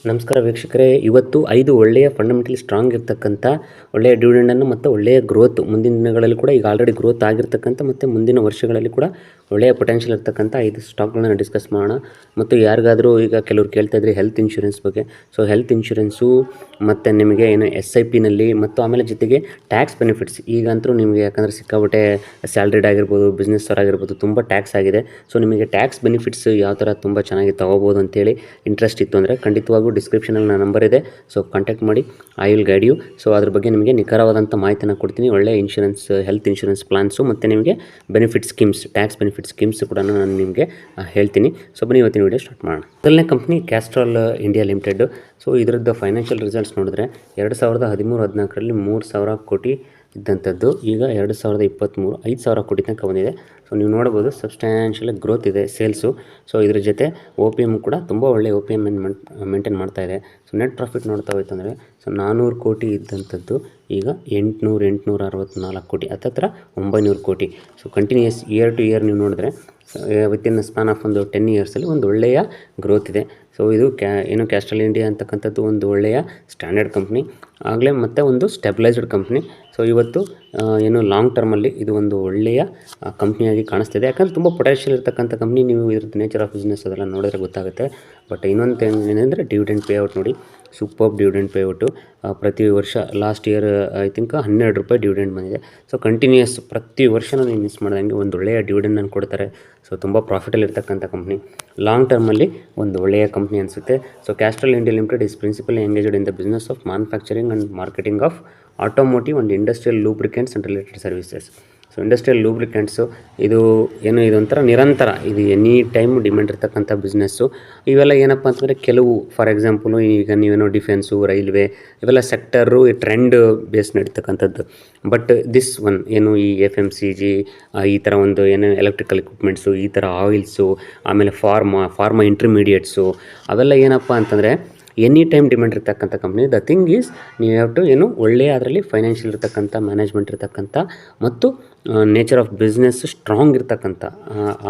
ನಮಸ್ಕಾರ ವೀಕ್ಷಕರೇ, ಇವತ್ತು 5 ಒಳ್ಳೆಯ ಫಂಡಮೆಂಟಲಿ ಸ್ಟ್ರಾಂಗ್ ಇರ್ತಕ್ಕಂಥ ಒಳ್ಳೆಯ ಡಿವಿಡೆಂಡನ್ನು ಮತ್ತು ಒಳ್ಳೆಯ ಗ್ರೋತ್ ಮುಂದಿನ ದಿನಗಳಲ್ಲಿ ಕೂಡ ಈಗ ಆಲ್ರೆಡಿ ಗ್ರೋತ್ ಆಗಿರ್ತಕ್ಕಂಥ ಮತ್ತು ಮುಂದಿನ ವರ್ಷಗಳಲ್ಲಿ ಕೂಡ ಒಳ್ಳೆಯ ಪೊಟೆನ್ಷಿಯಲ್ ಇರ್ತಕ್ಕಂಥ 5 ಸ್ಟಾಕ್ಗಳನ್ನ ಡಿಸ್ಕಸ್ ಮಾಡೋಣ. ಮತ್ತು ಯಾರಿಗಾದರೂ ಈಗ ಕೆಲವರು ಕೇಳ್ತಾ ಇದ್ರಿ ಹೆಲ್ತ್ ಇನ್ಶೂರೆನ್ಸ್ ಬಗ್ಗೆ. ಸೊ ಹೆಲ್ತ್ ಇನ್ಶೂರೆನ್ಸು ಮತ್ತು ನಿಮಗೆ ಏನು SIPನಲ್ಲಿ ಮತ್ತು ಆಮೇಲೆ ಜೊತೆಗೆ ಟ್ಯಾಕ್ಸ್ ಬೆನಿಫಿಟ್ಸ್ ಈಗಂತೂ ನಿಮಗೆ ಯಾಕಂದರೆ ಸಿಕ್ಕಾಬಟ್ಟೆ ಸ್ಯಾಲ್ರಿಡ್ ಆಗಿರ್ಬೋದು, ಬಿಸ್ನೆಸ್ ಆಗಿರ್ಬೋದು, ತುಂಬ ಟ್ಯಾಕ್ಸ್ ಆಗಿದೆ. ಸೊ ನಿಮಗೆ ಟ್ಯಾಕ್ಸ್ ಬೆನಿಫಿಟ್ಸ್ ಯಾವ ಥರ ತುಂಬ ಚೆನ್ನಾಗಿ ತೊಗೋಬೋದು ಅಂತೇಳಿ ಇಂಟ್ರೆಸ್ಟ್ ಇತ್ತು ಅಂದರೆ ಖಂಡಿತವಾಗೂ ಡಿಸ್ಕ್ರಿಪ್ಷನಲ್ಲಿ ನನ್ನ ನಂಬರ್ ಇದೆ. ಸೊ ಕಾಂಟ್ಯಾಕ್ಟ್ ಮಾಡಿ, I will guide you. So ಅದ್ರ ಬಗ್ಗೆ ನಿಮಗೆ ನಿಖರವಾದಂಥ ಮಾಹಿತಿನ ಕೊಡ್ತೀನಿ. ಒಳ್ಳೆಯ ಇನ್ಶೂರೆನ್ಸ್, ಹೆಲ್ತ್ ಇನ್ಶೂರೆನ್ಸ್ ಪ್ಲಾನ್ಸು ಮತ್ತು ನಿಮಗೆ benefit schemes, tax benefit schemes ಕೂಡ ನಾನು ನಿಮಗೆ ಹೇಳ್ತೀನಿ. ಸೊ ಬನ್ನಿ ಇವತ್ತಿನ ವೀಡಿಯೋ ಸ್ಟಾರ್ಟ್ ಮಾಡೋಣ. ಮೊದಲನೇ company Castrol India limited. So ಇದರದ್ದು ಫೈನಾನ್ಷಿಯಲ್ ರಿಸಲ್ಟ್ಸ್ ನೋಡಿದ್ರೆ 2013-14ರಲ್ಲಿ 3,000 ಕೋಟಿ ಇದ್ದಂಥದ್ದು ಈಗ 2023 5,000 ಕೋಟಿ ತನಕ ಬಂದಿದೆ. ಸೊ ನೀವು ನೋಡ್ಬೋದು ಸಬ್ಸ್ಟ್ಯಾನ್ಷಿಯಲ್ ಗ್ರೋತ್ ಇದೆ ಸೇಲ್ಸು. ಸೊ ಇದ್ರ ಜೊತೆ OPM ಕೂಡ ತುಂಬ ಒಳ್ಳೆಯ OPM ಮೇಂಟೈನ್ ಮಾಡ್ತಾ ಇದೆ. ಸೊ ನೆಟ್ ಪ್ರಾಫಿಟ್ ನೋಡ್ತಾ ಹೋಯ್ತು ಅಂದರೆ 400 ಕೋಟಿ ಇದ್ದಂಥದ್ದು ಈಗ 864 ಕೋಟಿ, ಹತ್ತತ್ರ 900 ಕೋಟಿ. So continuous year to year ನೀವು ನೋಡಿದ್ರೆ ವಿತಿನ್ ಸ್ಪ್ಯಾನ್ ಆಫ್ ಒಂದು 10 ಇಯರ್ಸಲ್ಲಿ ಒಂದು ಒಳ್ಳೆಯ ಗ್ರೋತ್ ಇದೆ. ಸೊ ಇದು ಕ್ಯಾಸ್ಟ್ರಾಲ್ ಇಂಡಿಯಾ ಅಂತಕ್ಕಂಥದ್ದು ಒಂದು ಒಳ್ಳೆಯ ಸ್ಟ್ಯಾಂಡರ್ಡ್ ಕಂಪ್ನಿ ಆಗಲೇ ಮತ್ತು ಒಂದು ಸ್ಟೆಬಿಲೈಸ್ಡ್ ಕಂಪ್ನಿ. ಸೊ ಇವತ್ತು ಲಾಂಗ್ ಟರ್ಮಲ್ಲಿ ಇದು ಒಂದು ಒಳ್ಳೆಯ ಕಂಪ್ನಿಯಾಗಿ ಕಾಣಿಸ್ತಿದೆ. ಯಾಕಂದರೆ ತುಂಬ ಪೊಟೆನ್ಷಿಯಲ್ ಇರ್ತಕ್ಕಂಥ ಕಂಪ್ನಿ. ನೀವು ಇದ್ರದ್ದು ನೇಚರ್ ಆಫ್ ಬಿಸ್ನೆಸ್ ಅದೆಲ್ಲ ನೋಡಿದ್ರೆ ಗೊತ್ತಾಗುತ್ತೆ. ಬಟ್ ಇನ್ನೊಂದು ಏನಂದರೆ ಡಿವಿಡೆಂಡ್ ಪೇಔಟ್ ನೋಡಿ, ಸೂಪರ್ಬ್ ಡಿವಿಡೆಂಡ್ ಪೇಔಟು. ಪ್ರತಿ ವರ್ಷ ಲಾಸ್ಟ್ ಇಯರ್ ಐ ಥಿಂಕ್ 12 ರೂಪಾಯಿ ಡಿವಿಡೆಂಡ್ ಬಂದಿದೆ. ಸೊ ಕಂಟಿನ್ಯೂಯಸ್ ಪ್ರತಿ ವರ್ಷನೂ ನೀವು ಮಿಸ್ ಮಾಡ್ದಂಗೆ ಒಂದು ಒಳ್ಳೆಯ ಡಿವಿಡೆಂಡನ್ನು ಕೊಡ್ತಾರೆ. ಸೊ ತುಂಬ ಪ್ರಾಫಿಟಲ್ಲಿ ಇರ್ತಕ್ಕಂಥ ಕಂಪ್ನಿ, ಲಾಂಗ್ ಟರ್ಮಲ್ಲಿ ಒಂದು ಒಳ್ಳೆಯ ಕಂಪ್ನಿ ಅನಿಸುತ್ತೆ. So Castrol India limited is principally engaged in the business of manufacturing and marketing of automotive and industrial lubricants and related services. So industrial lubricants ಇದೊಂಥರ ನಿರಂತರ, ಇದು ಎನಿ ಟೈಮ್ ಡಿಮ್ಯಾಂಡ್ ಇರ್ತಕ್ಕಂಥ business. ಇವೆಲ್ಲ ಏನಪ್ಪ ಅಂತಂದರೆ ಕೆಲವು ಫಾರ್ ಎಕ್ಸಾಂಪಲು ಈಗ ನೀವೇನೋ ಡಿಫೆನ್ಸು, ರೈಲ್ವೆ ಇವೆಲ್ಲ ಸೆಕ್ಟರು ಈ ಟ್ರೆಂಡ್ ಬೇಸ್ ನಡೀತಕ್ಕಂಥದ್ದು. ಬಟ್ ದಿಸ್ ಒನ್ ಈ FMCG ಈ ಥರ ಒಂದು ಎಲೆಕ್ಟ್ರಿಕಲ್ ಎಕ್ವಿಪ್ಮೆಂಟ್ಸು, ಈ ಥರ ಆಯಿಲ್ಸು, ಆಮೇಲೆ ಫಾರ್ಮಾ ಇಂಟರ್ಮೀಡಿಯೇಟ್ಸು ಅವೆಲ್ಲ ಏನಪ್ಪ ಅಂತಂದರೆ ಎನಿ ಟೈಮ್ ಡಿಮ್ಯಾಂಡ್ ಇರ್ತಕ್ಕಂಥ ಕಂಪ್ನಿ. ದ ಥಿಂಗ್ ಈಸ್ ನೀವು ಹ್ಯಾವ್ ಟು ಒಳ್ಳೆಯ ಅದರಲ್ಲಿ ಫೈನಾನ್ಷಿಯಲ್ ಇರ್ತಕ್ಕಂಥ, ಮ್ಯಾನೇಜ್ಮೆಂಟ್ ಇರ್ತಕ್ಕಂಥ ಮತ್ತು ನೇಚರ್ ಆಫ್ ಬಿಸ್ನೆಸ್ ಸ್ಟ್ರಾಂಗ್ ಇರ್ತಕ್ಕಂಥ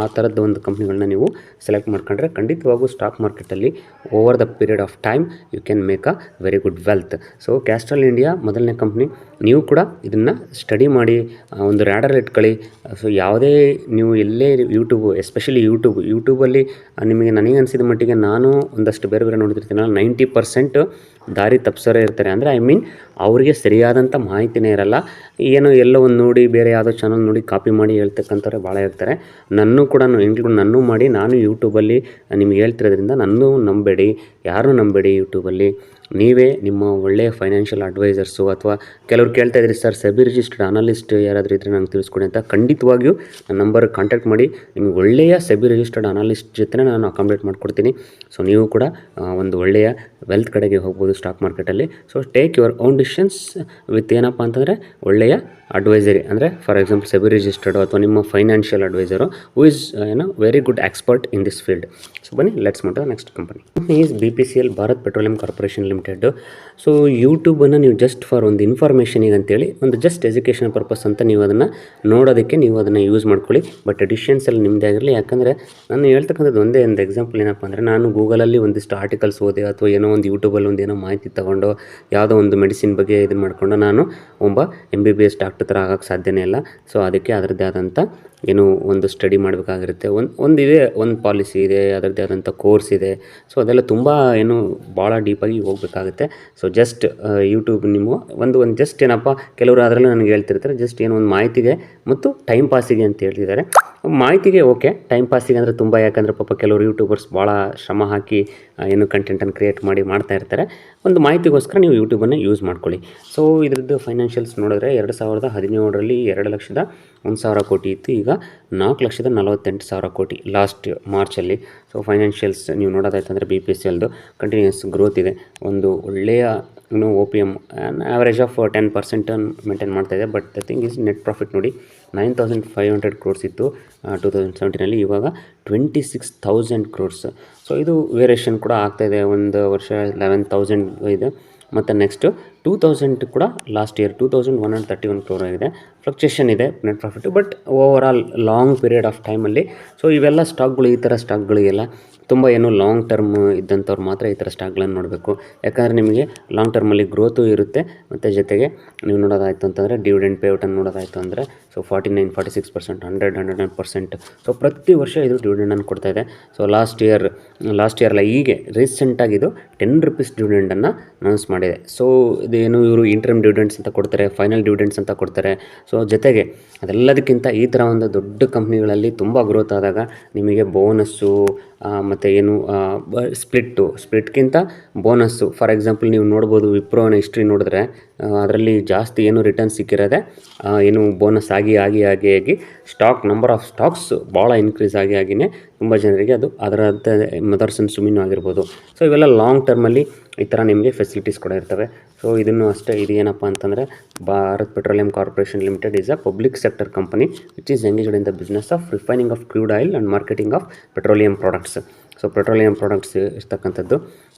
ಆ ಥರದ್ದು ಒಂದು ಕಂಪ್ನಿಗಳನ್ನ ನೀವು ಸೆಲೆಕ್ಟ್ ಮಾಡ್ಕೊಂಡ್ರೆ ಖಂಡಿತವಾಗೂ ಸ್ಟಾಕ್ ಮಾರ್ಕೆಟಲ್ಲಿ over the period of time you can make a very good wealth. So Castrol India ಮೊದಲನೇ ಕಂಪ್ನಿ. ನೀವು ಕೂಡ ಇದನ್ನು ಸ್ಟಡಿ ಮಾಡಿ ಒಂದು ರ್ಯಾಡರ್ ಇಟ್ಕೊಳ್ಳಿ. ಸೊ ಯಾವುದೇ ನೀವು ಎಲ್ಲೇ ಎಸ್ಪೆಷಲಿ ಯೂಟ್ಯೂಬಲ್ಲಿ ನಿಮಗೆ ನನಗೆ ಅನಿಸಿದ ಮಟ್ಟಿಗೆ ನಾನು ಒಂದಷ್ಟು ಬೇರೆ ನೋಡ್ತಿರ್ತೀನಲ್ಲ, 90% ದಾರಿ ತಪ್ಪಿಸೋರೇ ಇರ್ತಾರೆ. ಅಂದರೆ ಅವರಿಗೆ ಸರಿಯಾದಂಥ ಮಾಹಿತಿನೇ ಇರಲ್ಲ. ಎಲ್ಲೋ ಒಂದು ನೋಡಿ ಬೇರೆ ಯಾವುದೋ ಚಾನಲ್ ನೋಡಿ ಕಾಪಿ ಮಾಡಿ ಹೇಳ್ತಕ್ಕಂಥವ್ರೆ ಭಾಳ ಇರ್ತಾರೆ. ನನ್ನೂ ಮಾಡಿ ನಾನು ಯೂಟ್ಯೂಬಲ್ಲಿ ನಿಮ್ಗೆ ಹೇಳ್ತಿರೋದ್ರಿಂದ ನನ್ನೂ ನಂಬೇಡಿ, ಯಾರನ್ನೂ ನಂಬೇಡಿ. ಯೂಟ್ಯೂಬಲ್ಲಿ ನೀವೇ ನಿಮ್ಮ ಒಳ್ಳೆಯ ಫೈನಾನ್ಷಿಯಲ್ ಅಡ್ವೈಸರ್ಸು ಅಥವಾ ಕೆಲವ್ರು ಕೇಳ್ತಾ ಇದ್ರಿ ಸರ್ ಸೆಬಿ ರಿಜಿಸ್ಟರ್ಡ್ ಅನಾಲಿಸ್ಟ್ ಯಾರಾದರೂ ಇದ್ದರೆ ನಂಗೆ ತಿಳಿಸ್ಕೊಡಿ ಅಂತ. ಖಂಡಿತವಾಗಿಯೂ ನನ್ನ ನಂಬರ್ ಕಾಂಟ್ಯಾಕ್ಟ್ ಮಾಡಿ, ನಿಮಗೆ ಒಳ್ಳೆಯ ಸೆಬಿ ರಿಜಿಸ್ಟರ್ಡ್ ಅನಾಲಿಸ್ಟ್ ಜೊತೆ ನಾನು ಅಕಾಮಿಡೇಟ್ ಮಾಡಿಕೊಡ್ತೀನಿ. ಸೊ ನೀವು ಕೂಡ ಒಂದು ಒಳ್ಳೆಯ ವೆಲ್ತ್ ಕಡೆಗೆ ಹೋಗ್ಬೋದು ಸ್ಟಾಕ್ ಮಾರ್ಕೆಟಲ್ಲಿ. So take your own decisions with ಏನಪ್ಪ ಅಂತಂದರೆ ಒಳ್ಳೆಯ ಅಡ್ವೈಸರಿ, ಅಂದರೆ ಫಾರ್ ಎಕ್ಸಾಂಪಲ್ ಸೆಬಿ ರಿಜಿಸ್ಟರ್ಡು ಅಥವಾ ನಿಮ್ಮ financial advisor who is very good expert in this field. So ಬನ್ನಿ ಲೆಟ್ಸ್ ಮಾಡ next company is BPCL, Bharat petroleum corporation limited. So ಯೂಟ್ಯೂಬನ್ನು ನೀವು ಜಸ್ಟ್ ಫಾರ್ ಒಂದು ಇನ್ಫಾರ್ಮೇಷನಿಗೆ ಅಂತೇಳಿ ಒಂದು ಜಸ್ಟ್ ಎಜುಕೇಷನ್ ಪರ್ಪಸ್ ಅಂತ ನೀವು ಅದನ್ನು ನೋಡೋದಕ್ಕೆ ನೀವು ಅದನ್ನು ಯೂಸ್ ಮಾಡ್ಕೊಳ್ಳಿ. ಬಟ್ ಡಿಸಿಷನ್ಸ್ ಎಲ್ಲ ನಿಮ್ಮದೇ ಆಗಿರಲಿ. ಯಾಕಂದರೆ ನಾನು ಹೇಳ್ತಕ್ಕಂಥದ್ದು ಒಂದೇ ಒಂದು ಎಕ್ಸಾಂಪಲ್ ಏನಪ್ಪ ಅಂದರೆ, ನಾನು ಗೂಗಲಲ್ಲಿ ಒಂದಿಷ್ಟು ಆರ್ಟಿಕಲ್ಸ್ ಓದಿ ಅಥವಾ ಒಂದು ಯೂಟ್ಯೂಬಲ್ಲಿ ಒಂದೇನೋ ಮಾಹಿತಿ ತೊಗೊಂಡು ಯಾವುದೋ ಒಂದು ಮೆಡಿಸಿನ್ ಬಗ್ಗೆ ಇದನ್ನು ಮಾಡಿಕೊಂಡು ನಾನು ಒಬ್ಬ MBBS ಡಾಕ್ಟರ್ ಥರ ಆಗೋಕ್ಕೆ ಸಾಧ್ಯನೇ ಇಲ್ಲ. ಸೊ ಅದಕ್ಕೆ ಅದರದ್ದೇ ಆದಂಥ ಒಂದು ಸ್ಟಡಿ ಮಾಡಬೇಕಾಗಿರುತ್ತೆ. ಒಂದು ಪಾಲಿಸಿ ಇದೆ, ಅದರದ್ದೇ ಆದಂಥ ಕೋರ್ಸ್ ಇದೆ. ಸೊ ಅದೆಲ್ಲ ತುಂಬ ಭಾಳ ಡೀಪಾಗಿ ಹೋಗಬೇಕಾಗುತ್ತೆ. ಸೊ ಜಸ್ಟ್ ಯೂಟ್ಯೂಬ್ ನಿಮ್ಮ ಒಂದು ಜಸ್ಟ್ ಏನಪ್ಪ ಕೆಲವರು ಅದರಲ್ಲೂ ನನಗೆ ಹೇಳ್ತಿರ್ತಾರೆ ಜಸ್ಟ್ ಒಂದು ಮಾಹಿತಿಗೆ ಮತ್ತು ಟೈಮ್ ಪಾಸಿಗೆ ಅಂತ ಹೇಳ್ತಿದ್ದಾರೆ. ಮಾಹಿತಿಗೆ ಓಕೆ, ಟೈಮ್ ಪಾಸಿಗೆ ಅಂದರೆ ತುಂಬ, ಯಾಕಂದರೆ ಪಾಪ ಕೆಲವರು ಯೂಟ್ಯೂಬರ್ಸ್ ಭಾಳ ಶ್ರಮ ಹಾಕಿ ಕಂಟೆಂಟನ್ನು ಕ್ರಿಯೇಟ್ ಮಾಡ್ತಾ ಇರ್ತಾರೆ. ಒಂದು ಮಾಹಿತಿಗೋಸ್ಕರ ನೀವು ಯೂಟ್ಯೂಬನ್ನು ಯೂಸ್ ಮಾಡ್ಕೊಳ್ಳಿ. ಸೊ ಇದ್ರದ್ದು ಫೈನಾನ್ಷಿಯಲ್ಸ್ ನೋಡಿದ್ರೆ 2017ರಲ್ಲಿ 2,01,000 ಕೋಟಿ ಇತ್ತು, ಈಗ 4,48,000 ಕೋಟಿ ಲಾಸ್ಟ್ ಮಾರ್ಚಲ್ಲಿ. ಸೊ ಫೈನಾನ್ಷಿಯಲ್ಸ್ ನೀವು ನೋಡೋದಾಯ್ತಂದರೆ BPCLದು ಕಂಟಿನ್ಯೂಸ್ ಗ್ರೋತ್ ಇದೆ. ಒಂದು ಒಳ್ಳೆಯ OPM ಆ್ಯಾವ್ರೇಜ್ ಆಫ್ 10% ಮೇಂಟೈನ್ ಮಾಡ್ತಾಯಿದೆ. But the thing is net profit ನೋಡಿ 9,500 crores ಇತ್ತು 2017ರಲ್ಲಿ, ಇವಾಗ 26,000 crores. ಸೊ ಇದು ವೇರಿಯೇಷನ್ ಕೂಡ ಆಗ್ತಾಯಿದೆ. ಒಂದು ವರ್ಷ 11,000 ಇದೆ. ಮತ್ತು ನೆಕ್ಸ್ಟು 2,000 ಕೂಡ ಲಾಸ್ಟ್ ಇಯರ್ 2,131 ಕ್ರೋರ್ ಆಗಿದೆ. ಫ್ಲಕ್ಚುಯೇಷನ್ ಇದೆ net profit, but over all long period of ಟೈಮಲ್ಲಿ ಸೊ ಇವೆಲ್ಲ ಸ್ಟಾಕ್ಗಳು, ಈ ಥರ ಸ್ಟಾಕ್ಗಳಿಗೆಲ್ಲ ತುಂಬ ಏನು ಲಾಂಗ್ ಟರ್ಮ್ ಇದ್ದಂಥವ್ರು ಮಾತ್ರ ಈ ಥರ ಸ್ಟಾಕ್ಗಳನ್ನು ನೋಡಬೇಕು. ಯಾಕಂದರೆ ನಿಮಗೆ ಲಾಂಗ್ ಟರ್ಮಲ್ಲಿ ಗ್ರೋತು ಇರುತ್ತೆ, ಮತ್ತು ಜೊತೆಗೆ ನೀವು ನೋಡೋದಾಯಿತು ಅಂತಂದರೆ ಡಿವಿಡೆಂಡ್ ಪೇಔಟನ್ನು ನೋಡೋದಾಯಿತು ಅಂದರೆ ಸೊ 49, 46%, 100, 109%. ಸೊ ಪ್ರತಿ ವರ್ಷ ಇದು ಡಿವಿಡೆಂಡನ್ನು ಕೊಡ್ತಾಯಿದೆ. ಸೊ ಲಾಸ್ಟ್ ಇಯರ್ ಅಲ್ಲ, ಹೀಗೆ ರೀಸೆಂಟಾಗಿ ಇದು 10 ರೂಪೀಸ್ ಡಿವಿಡೆಂಡನ್ನು ಅನೌನ್ಸ್ ಮಾಡಿದೆ. ಸೊ ಇದೇನು ಇವರು ಇಂಟ್ರಮ್ ಡಿವಿಡೆಂಡ್ಸ್ ಅಂತ ಕೊಡ್ತಾರೆ, ಫೈನಲ್ ಡಿವಿಡೆಂಡ್ಸ್ ಅಂತ ಕೊಡ್ತಾರೆ. ಸೊ ಜೊತೆಗೆ ಅದೆಲ್ಲದಕ್ಕಿಂತ ಈ ಥರ ಒಂದು ದೊಡ್ಡ ಕಂಪ್ನಿಗಳಲ್ಲಿ ತುಂಬ ಗ್ರೋತ್ ಆದಾಗ ನಿಮಗೆ ಬೋನಸ್ಸು ಮತ್ತು ಏನು ಸ್ಪ್ಲಿಟ್ಗಿಂತ ಬೋನಸ್ಸು. ಫಾರ್ ಎಕ್ಸಾಂಪಲ್ ನೀವು ನೋಡ್ಬೋದು ವಿಪ್ರೋನ ಹಿಸ್ಟ್ರಿ ನೋಡಿದ್ರೆ ಅದರಲ್ಲಿ ಜಾಸ್ತಿ ಏನು ರಿಟರ್ನ್ ಸಿಕ್ಕಿರೋದೆ ಏನು ಬೋನಸ್ ಆಗಿ ನಂಬರ್ ಆಫ್ ಸ್ಟಾಕ್ಸ್ ಭಾಳ ಇನ್ಕ್ರೀಸ್ ಆಗಿನೇ ತುಂಬ ಜನರಿಗೆ ಅದು ಅದರಂಥ ಮದರ್ಸನ್ ಸುಮಿನು ಆಗಿರ್ಬೋದು. ಸೊ ಇವೆಲ್ಲ ಲಾಂಗ್ ಟರ್ಮಲ್ಲಿ ಈ ಥರ ನಿಮಗೆ ಫೆಸಿಲಿಟೀಸ್ ಕೂಡ ಇರ್ತವೆ. ಸೊ ಇದನ್ನು ಅಷ್ಟೇ, ಇದು ಏನಪ್ಪ ಅಂತಂದರೆ Bharat petroleum corporation limited is a public sector company which is engaged in the business of refining of crude oil and marketing of petroleum products. So petroleum products ಇರ್ತಕ್ಕಂಥದ್ದು.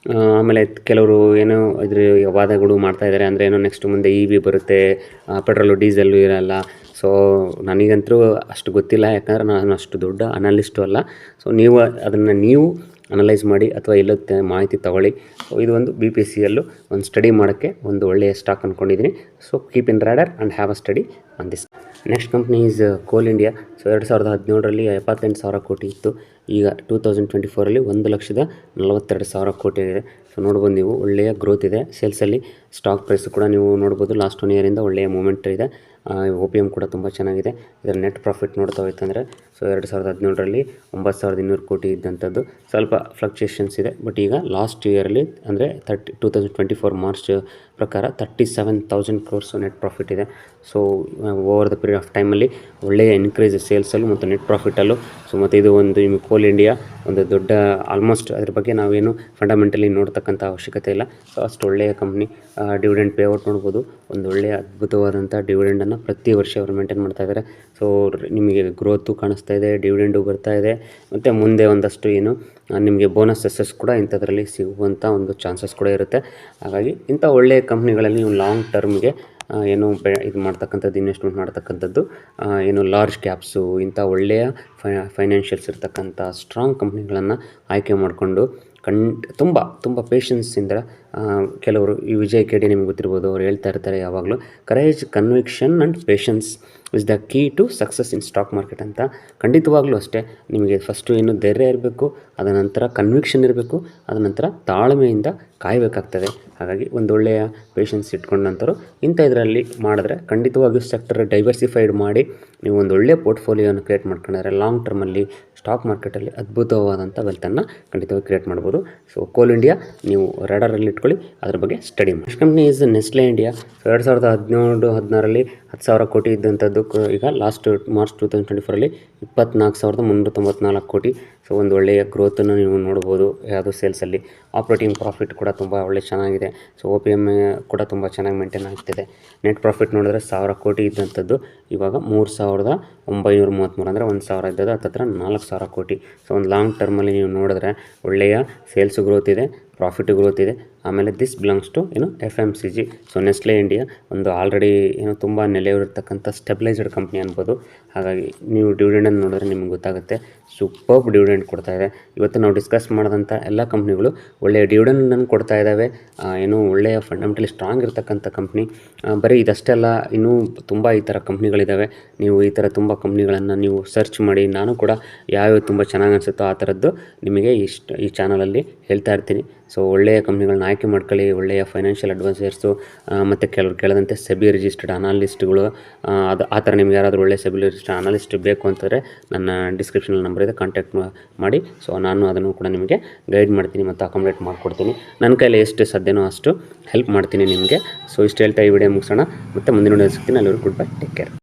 ಆಮೇಲೆ ಕೆಲವರು ಏನೋ ಇದ್ರ ವಾದಗಳು ಮಾಡ್ತಾಯಿದ್ದಾರೆ, ಅಂದರೆ ಏನೋ ನೆಕ್ಸ್ಟ್ ಮುಂದೆ EV ಬರುತ್ತೆ, ಪೆಟ್ರೋಲು ಡೀಸೆಲ್ಲು ಇರಲ್ಲ. ಸೊ ನನಗಂತೂ ಅಷ್ಟು ಗೊತ್ತಿಲ್ಲ, ಯಾಕಂದರೆ ನಾನು ಅಷ್ಟು ದೊಡ್ಡ ಅನಲಿಸ್ಟು ಅಲ್ಲ. ಸೊ ನೀವು ಅನಲೈಸ್ ಮಾಡಿ ಅಥವಾ ಎಲ್ಲೋ ಮಾಹಿತಿ ತೊಗೊಳ್ಳಿ. ಸೊ ಇದು ಒಂದು BPCL ಒಂದು ಸ್ಟಡಿ ಮಾಡೋಕ್ಕೆ ಒಂದು ಒಳ್ಳೆಯ ಸ್ಟಾಕ್ ಅಂದ್ಕೊಂಡಿದ್ದೀನಿ. So keep in radar and have a study on this. Next company is ಕೋಲ್ ಇಂಡಿಯಾ. ಸೊ 2017ರಲ್ಲಿ 78,000 ಕೋಟಿ ಇತ್ತು. ಈಗ 2024ರಲ್ಲಿ 1,42,000 ಕೋಟಿ ಆಗಿದೆ. ಸೊ ನೋಡ್ಬೋದು ನೀವು, ಒಳ್ಳೆಯ ಗ್ರೋತ್ ಇದೆ ಸೇಲ್ಸಲ್ಲಿ. ಸ್ಟಾಕ್ ಪ್ರೈಸು ಕೂಡ ನೀವು ನೋಡ್ಬೋದು ಲಾಸ್ಟ್ 1 ಇಯರಿಂದ ಒಳ್ಳೆಯ ಮೂಮೆಂಟ್ ಇದೆ. OPM ಕೂಡ ತುಂಬ ಚೆನ್ನಾಗಿದೆ. ಇದರ ನೆಟ್ ಪ್ರಾಫಿಟ್ ನೋಡ್ತಾ ಹೋಯ್ತಂದರೆ ಸೊ 2017ರಲ್ಲಿ 9,200 ಕೋಟಿ ಇದ್ದಂಥದ್ದು ಸ್ವಲ್ಪ ಫ್ಲಕ್ಚುಯೇಷನ್ಸ್ ಇದೆ. ಬಟ್ ಈಗ ಲಾಸ್ಟ್ ಇಯರಲ್ಲಿ ಅಂದರೆ 2024 ಮಾರ್ಚ್ ಪ್ರಕಾರ 37,000 ಕ್ರೋರ್ಸ್ ನೆಟ್ ಪ್ರಾಫಿಟ್ ಇದೆ. So over the period of ಟೈಮಲ್ಲಿ ಒಳ್ಳೆಯ ಇನ್ಕ್ರೀಸ್ ಸೇಲ್ಸಲ್ಲೂ ಮತ್ತು ನೆಟ್ ಪ್ರಾಫಿಟಲ್ಲೂ. ಸೊ ಮತ್ತು ಇದು ಒಂದು ನಿಮಗೆ ಕೋಲ್ ಇಂಡಿಯಾ ಒಂದು ದೊಡ್ಡ ಆಲ್ಮೋಸ್ಟ್ ಅದ್ರ ಬಗ್ಗೆ ನಾವೇನು ಫಂಡಮೆಂಟಲಿ ನೋಡ್ತಕ್ಕಂಥ ಅವಶ್ಯಕತೆ ಇಲ್ಲ. ಸೊ ಅಷ್ಟು ಒಳ್ಳೆಯ ಕಂಪ್ನಿ. ಡಿವಿಡೆಂಡ್ ಪೇಔಟ್ ನೋಡ್ಬೋದು, ಒಂದು ಒಳ್ಳೆಯ ಅದ್ಭುತವಾದಂಥ ಡಿವಿಡೆಂಡನ್ನು ಪ್ರತಿ ವರ್ಷ ಅವರು ಮೇಂಟೈನ್ ಮಾಡ್ತಾಯಿದ್ದಾರೆ. ಸೊ ನಿಮಗೆ ಗ್ರೋತು ಕಾಣಿಸ್ತಾ ಇದೆ, ಡಿವಿಡೆಂಡು ಬರ್ತಾ ಇದೆ, ಮತ್ತು ಮುಂದೆ ಒಂದಷ್ಟು ಏನು ನಿಮಗೆ ಬೋನಸಸ್ ಕೂಡ ಇಂಥದ್ರಲ್ಲಿ ಸಿಗುವಂಥ ಒಂದು ಚಾನ್ಸಸ್ ಕೂಡ ಇರುತ್ತೆ. ಹಾಗಾಗಿ ಇಂಥ ಒಳ್ಳೆಯ ಕಂಪ್ನಿಗಳಲ್ಲಿ ನೀವು ಲಾಂಗ್ ಟರ್ಮ್ಗೆ ಏನು ಇದು ಮಾಡ್ತಕ್ಕಂಥದ್ದು, ಇನ್ವೆಸ್ಟ್ಮೆಂಟ್ ಮಾಡ್ತಕ್ಕಂಥದ್ದು, ಏನು ಲಾರ್ಜ್ ಕ್ಯಾಪ್ಸು, ಇಂಥ ಒಳ್ಳೆಯ ಫೈನಾನ್ಷಿಯಲ್ಸ್ ಇರ್ತಕ್ಕಂಥ ಸ್ಟ್ರಾಂಗ್ ಕಂಪ್ನಿಗಳನ್ನು ಆಯ್ಕೆ ಮಾಡಿಕೊಂಡು ತುಂಬ ಪೇಷನ್ಸಿಂದ ಕೆಲವರು ಈ ವಿಜಯ್ ಕೆಡಿ ನಿಮ್ಗೆ ಗೊತ್ತಿರ್ಬೋದು, ಅವ್ರು ಹೇಳ್ತಾ ಇರ್ತಾರೆ ಯಾವಾಗಲೂ, courage, conviction and patience is the key to success in stock market ಅಂತ. ಖಂಡಿತವಾಗ್ಲೂ ಅಷ್ಟೇ, ನಿಮಗೆ ಫಸ್ಟು ಏನು ಧೈರ್ಯ ಇರಬೇಕು, ಅದರ ನಂತರ ಕನ್ವಿಕ್ಷನ್ ಇರಬೇಕು, ಅದರ ನಂತರ ತಾಳ್ಮೆಯಿಂದ ಕಾಯಬೇಕಾಗ್ತದೆ. ಹಾಗಾಗಿ ಒಂದೊಳ್ಳೆಯ ಪೇಷನ್ಸ್ ಇಟ್ಕೊಂಡ ನಂತರ ಇಂಥ ಇದರಲ್ಲಿ ಮಾಡಿದ್ರೆ ಖಂಡಿತವಾಗಿಯೂ ಸೆಕ್ಟರ್ ಡೈವರ್ಸಿಫೈಡ್ ಮಾಡಿ ನೀವು ಒಂದು ಒಳ್ಳೆಯ ಪೋರ್ಟ್ಫೋಲಿಯೋನ ಕ್ರಿಯೇಟ್ ಮಾಡ್ಕೊಂಡ್ರೆ ಲಾಂಗ್ ಟರ್ಮಲ್ಲಿ ಸ್ಟಾಕ್ ಮಾರ್ಕೆಟಲ್ಲಿ ಅದ್ಭುತವಾದಂಥ ವೆಲ್ತನ್ನು ಖಂಡಿತವಾಗಿ ಕ್ರಿಯೇಟ್ ಮಾಡ್ಬೋದು. ಸೊ ಕೋಲ್ ಇಂಡಿಯಾ ನೀವು ರಡಾರಲ್ಲಿ ಇಟ್ಕೊಳ್ಳಿ, ಅದ್ರ ಬಗ್ಗೆ ಸ್ಟಡಿ ಮಾಡಿ. Next company is Nestle India. So 2017-16ರಲ್ಲಿ 10,000 ಕೋಟಿ ಇದ್ದಂಥದ್ದು ಈಗ ಲಾಸ್ಟ್ ಮಾರ್ಚ್ 2024ರಲ್ಲಿ 24,394 ಕೋಟಿ. ಸೊ ಒಂದು ಒಳ್ಳೆಯ ಗ್ರೋತನ್ನು ನೀವು ನೋಡ್ಬೋದು ಯಾವುದು ಸೇಲ್ಸಲ್ಲಿ. ಆಪ್ರೇಟಿಂಗ್ ಪ್ರಾಫಿಟ್ ಕೂಡ ತುಂಬ ಒಳ್ಳೆ ಚೆನ್ನಾಗಿದೆ. ಸೊ OPM ಕೂಡ ತುಂಬ ಚೆನ್ನಾಗಿ ಮೇಂಟೈನ್ ಆಗ್ತಿದೆ. ನೆಟ್ ಪ್ರಾಫಿಟ್ ನೋಡಿದ್ರೆ 1,000 ಕೋಟಿ ಇದ್ದಂಥದ್ದು ಇವಾಗ 3,933, ಅಂದರೆ 1,000 ಇದ್ದದ್ದು ಹತ್ತತ್ರ 4,000 ಕೋಟಿ. ಸೊ ಒಂದು ಲಾಂಗ್ ಟರ್ಮಲ್ಲಿ ನೀವು ನೋಡಿದ್ರೆ ಒಳ್ಳೆಯ ಸೇಲ್ಸ್ ಗ್ರೋತ್ ಇದೆ, ಪ್ರಾಫಿಟ್ ಗ್ರೋತ್ ಇದೆ. ಆಮೇಲೆ this belongs to FMCG. So Nestle India ಒಂದು ಆಲ್ರೆಡಿ ತುಂಬ ನೆಲೆಯೂರಿರ್ತಕ್ಕಂಥ ಸ್ಟೆಬಿಲೈಸ್ಡ್ ಕಂಪ್ನಿ ಅನ್ಬೋದು. ಹಾಗಾಗಿ ನೀವು ಡಿವಿಡೆಂಡನ್ನು ನೋಡಿದ್ರೆ ನಿಮ್ಗೆ ಗೊತ್ತಾಗುತ್ತೆ, ಸೂಪರ್ಬ್ ಡಿವಿಡೆಂಡ್ ಕೊಡ್ತಾ ಇದೆ. ಇವತ್ತು ನಾವು ಡಿಸ್ಕಸ್ ಮಾಡಿದಂಥ ಎಲ್ಲ ಕಂಪ್ನಿಗಳು ಒಳ್ಳೆಯ ಡಿವಿಡೆಂಡನ್ನು ಕೊಡ್ತಾ ಇದ್ದಾವೆ. ಒಳ್ಳೆಯ ಫಂಡಮೆಂಟಲಿ ಸ್ಟ್ರಾಂಗ್ ಇರ್ತಕ್ಕಂಥ ಕಂಪ್ನಿ. ಬರೀ ಇದಷ್ಟೇ ಅಲ್ಲ, ಇನ್ನೂ ತುಂಬ ಈ ಥರ ಕಂಪ್ನಿಗಳಿದ್ದಾವೆ. ನೀವು ಈ ಥರ ತುಂಬ ಕಂಪ್ನಿಗಳನ್ನು ನೀವು ಸರ್ಚ್ ಮಾಡಿ, ನಾನು ಕೂಡ ಯಾವ್ಯಾವ ತುಂಬ ಚೆನ್ನಾಗಿ ಅನಿಸುತ್ತೋ ಆ ಥರದ್ದು ನಿಮಗೆ ಈ ಚಾನಲಲ್ಲಿ ಹೇಳ್ತಾ ಇರ್ತೀನಿ. ಸೊ ಒಳ್ಳೆಯ ಕಂಪ್ನಿಗಳನ್ನ ಆಯ್ಕೆ ಮಾಡ್ಕೊಳ್ಳಿ. ಒಳ್ಳೆಯ ಫೈನಾನ್ಷಿಯಲ್ ಅಡ್ವೈಸರ್ಸು ಮತ್ತು ಕೆಲವರು ಕೇಳದಂತೆ ಸೆಬಿ ರಿಜಿಸ್ಟರ್ಡ್ ಅನಾಲಿಸ್ಟ್ಗಳು, ಆ ಥರ ನಿಮ್ಗೆ ಯಾರಾದರೂ ಒಳ್ಳೆಯ ಸೆಬಿ ರಿಜಿಸ್ಟರ್ಡ್ ಅನಾಲಿಸ್ಟ್ ಬೇಕು ಅಂತಂದರೆ ನನ್ನ ಡಿಸ್ಕ್ರಿಪ್ಷನಲ್ಲಿ ನಂಬರ್ ಇದೆ, ಕಾಂಟ್ಯಾಕ್ಟ್ ಮಾಡಿ. ಸೊ ನಾನು ಅದನ್ನು ಕೂಡ ನಿಮಗೆ ಗೈಡ್ ಮಾಡ್ತೀನಿ ಮತ್ತು ಅಕಾಮಡೇಟ್ ಮಾಡಿಕೊಡ್ತೀನಿ. ನನ್ನ ಕೈಲಿ ಎಷ್ಟು ಸಾಧ್ಯನೋ ಅಷ್ಟು ಹೆಲ್ಪ್ ಮಾಡ್ತೀನಿ ನಿಮಗೆ. ಸೊ ಇಷ್ಟು ಹೇಳ್ತಾ ಈ ವಿಡಿಯೋ ಮುಗಿಸೋಣ, ಮತ್ತು ಮುಂದಿನ ವಿಡಿಯೋ ಸಿಗ್ತೀನಿ. ಅಲ್ಲಿವರೆಗೂ ಗುಡ್ ಬೈ, ಟೇಕ್ ಕೇರ್.